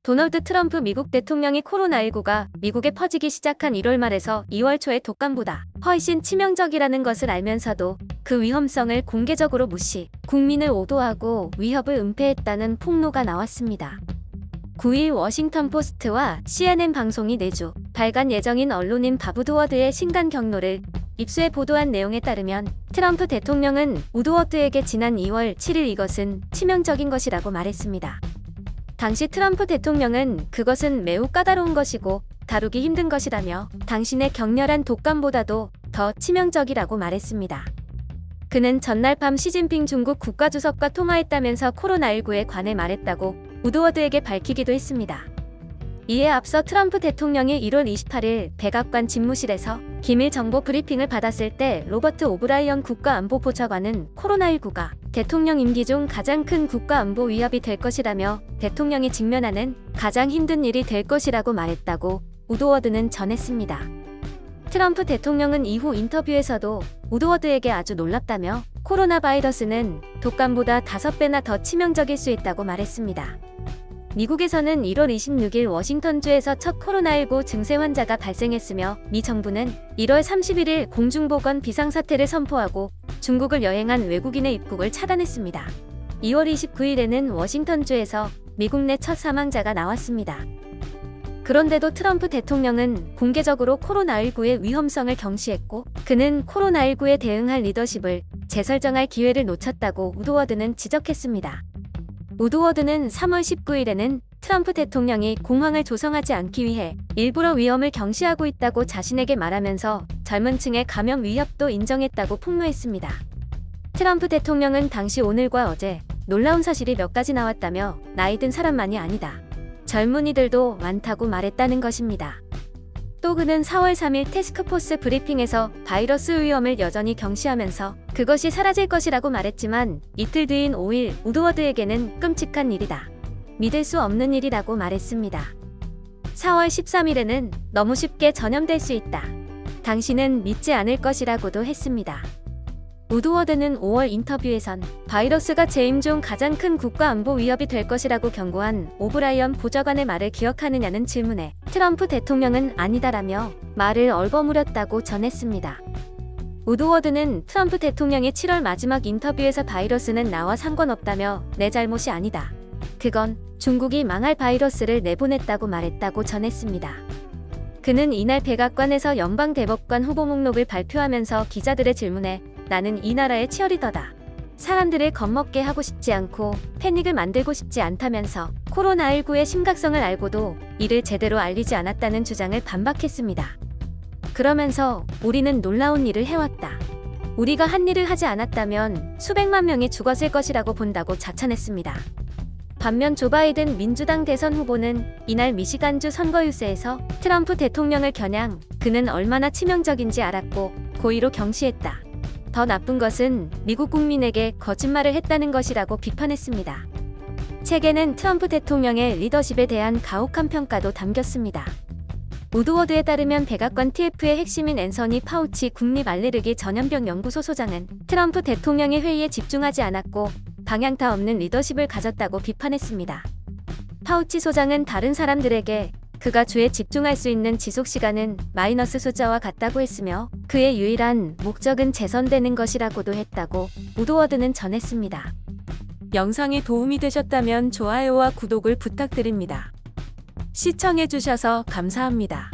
도널드 트럼프 미국 대통령이 코로나19가 미국에 퍼지기 시작한 1월 말에서 2월 초에 독감보다 훨씬 치명적이라는 것을 알면서도 그 위험성을 공개적으로 무시, 국민을 오도하고 위협을 은폐했다는 폭로가 나왔습니다. 9일 워싱턴 포스트와 CNN 방송이 내주 발간 예정인 언론인 바브 우드워드의 신간 경로를 입수해 보도한 내용에 따르면 트럼프 대통령은 우드워드에게 지난 2월 7일 이것은 치명적인 것이라고 말했습니다. 당시 트럼프 대통령은 그것은 매우 까다로운 것이고 다루기 힘든 것이라며 당신의 격렬한 독감보다도 더 치명적이라고 말했습니다. 그는 전날 밤 시진핑 중국 국가주석과 통화했다면서 코로나19에 관해 말했다고 우드워드에게 밝히기도 했습니다. 이에 앞서 트럼프 대통령이 1월 28일 백악관 집무실에서 기밀 정보 브리핑을 받았을 때 로버트 오브라이언 국가안보보좌관은 코로나19가 대통령 임기 중 가장 큰 국가안보 위협이 될 것이라며 대통령이 직면하는 가장 힘든 일이 될 것이라고 말했다고 우드워드는 전했습니다. 트럼프 대통령은 이후 인터뷰에서도 우드워드에게 아주 놀랍다며 코로나 바이러스는 독감보다 5배나 더 치명적일 수 있다고 말했습니다. 미국에서는 1월 26일 워싱턴주에서 첫 코로나19 증세 환자가 발생했으며 미 정부는 1월 31일 공중보건 비상사태를 선포하고 중국을 여행한 외국인의 입국을 차단했습니다. 2월 29일에는 워싱턴주에서 미국 내 첫 사망자가 나왔습니다. 그런데도 트럼프 대통령은 공개적으로 코로나19의 위험성을 경시했고 그는 코로나19에 대응할 리더십을 재설정할 기회를 놓쳤다고 우드워드는 지적했습니다. 우드워드는 3월 19일에는 트럼프 대통령이 공황을 조성하지 않기 위해 일부러 위험을 경시하고 있다고 자신에게 말하면서 젊은 층의 감염 위협도 인정했다고 폭로했습니다. 트럼프 대통령은 당시 오늘과 어제 놀라운 사실이 몇 가지 나왔다며 나이 든 사람만이 아니다. 젊은이들도 많다고 말했다는 것입니다. 또 그는 4월 3일 태스크포스 브리핑에서 바이러스 위험을 여전히 경시하면서 그것이 사라질 것이라고 말했지만 이틀 뒤인 5일 우드워드에게는 끔찍한 일이다. 믿을 수 없는 일이라고 말했습니다. 4월 13일에는 너무 쉽게 전염될 수 있다. 당신은 믿지 않을 것이라고도 했습니다. 우드워드는 5월 인터뷰에선 바이러스가 재임 중 가장 큰 국가안보 위협이 될 것이라고 경고한 오브라이언 보좌관의 말을 기억하느냐는 질문에 트럼프 대통령은 아니다라며 말을 얼버무렸다고 전했습니다. 우드워드는 트럼프 대통령이 7월 마지막 인터뷰에서 바이러스는 나와 상관없다며 내 잘못이 아니다. 그건 중국이 망할 바이러스를 내보냈다고 말했다고 전했습니다. 그는 이날 백악관에서 연방대법관 후보 목록을 발표하면서 기자들의 질문에 나는 이 나라의 치어리더다. 사람들을 겁먹게 하고 싶지 않고 패닉을 만들고 싶지 않다면서 코로나19의 심각성을 알고도 이를 제대로 알리지 않았다는 주장을 반박했습니다. 그러면서 우리는 놀라운 일을 해왔다. 우리가 한 일을 하지 않았다면 수백만 명이 죽었을 것이라고 본다고 자찬했습니다. 반면 조 바이든 민주당 대선 후보는 이날 미시간주 선거 유세에서 트럼프 대통령을 겨냥 그는 얼마나 치명적인지 알았고 고의로 경시했다. 더 나쁜 것은 미국 국민에게 거짓말을 했다는 것이라고 비판했습니다. 책에는 트럼프 대통령의 리더십에 대한 가혹한 평가도 담겼습니다. 우드워드에 따르면 백악관 TF의 핵심인 앤서니 파우치 국립 알레르기 전염병 연구소 소장은 트럼프 대통령의 회의에 집중하지 않았고 방향타 없는 리더십을 가졌다고 비판했습니다. 파우치 소장은 다른 사람들에게 그가 주에 집중할 수 있는 지속시간은 마이너스 숫자와 같다고 했으며 그의 유일한 목적은 재선되는 것이라고도 했다고 우드워드는 전했습니다. 영상이 도움이 되셨다면 좋아요와 구독을 부탁드립니다. 시청해주셔서 감사합니다.